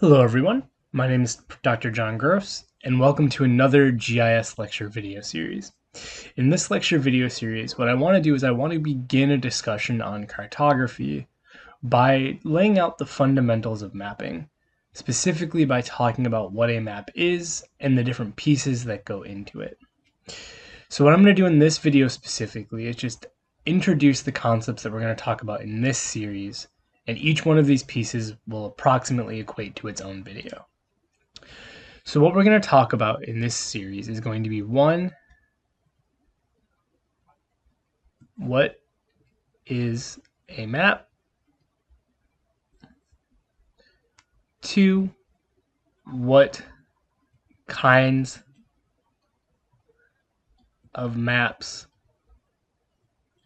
Hello everyone, my name is Dr. John Gross, and welcome to another GIS lecture video series. In this lecture video series, what I want to do is I want to begin a discussion on cartography by laying out the fundamentals of mapping, specifically by talking about what a map is and the different pieces that go into it. So what I'm going to do in this video specifically is just introduce the concepts that we're going to talk about in this series, and each one of these pieces will approximately equate to its own video. So what we're going to talk about in this series is going to be 1, what is a map? 2, what kinds of maps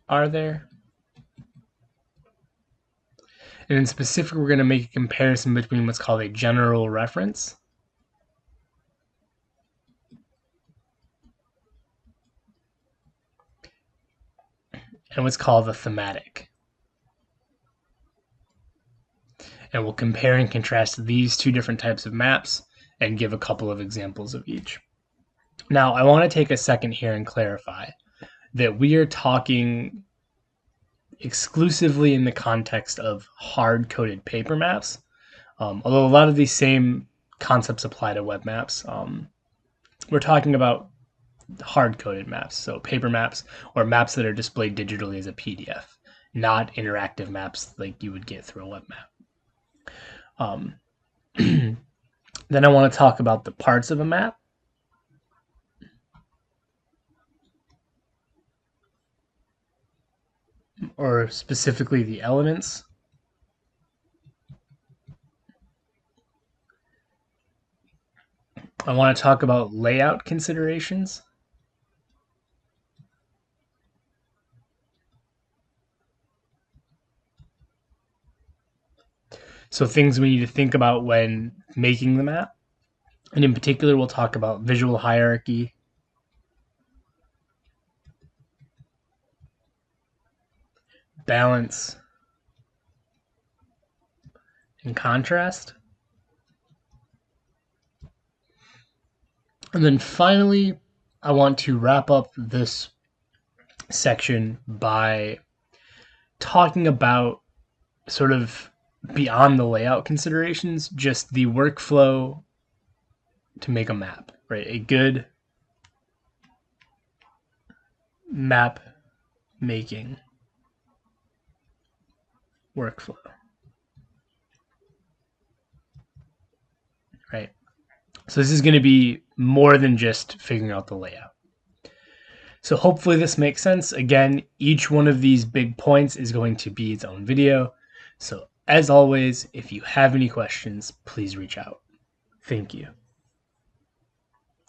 are there? And in specific, we're going to make a comparison between what's called a general reference and what's called a thematic. And we'll compare and contrast these two different types of maps and give a couple of examples of each. Now, I want to take a second here and clarify that we are talking exclusively in the context of hard-coded paper maps, although a lot of these same concepts apply to web maps. We're talking about hard-coded maps, so paper maps or maps that are displayed digitally as a PDF, not interactive maps like you would get through a web map. Then I want to talk about the parts of a map. Or specifically the elements. I want to talk about layout considerations. So things we need to think about when making the map. And in particular, we'll talk about visual hierarchy, balance, and contrast. And then finally, I want to wrap up this section by talking about sort of beyond the layout considerations, just the workflow to make a map, right? A good map making workflow, right? So this is going to be more than just figuring out the layout. So hopefully this makes sense. Again, each one of these big points is going to be its own video. So as always, if you have any questions, please reach out. Thank you.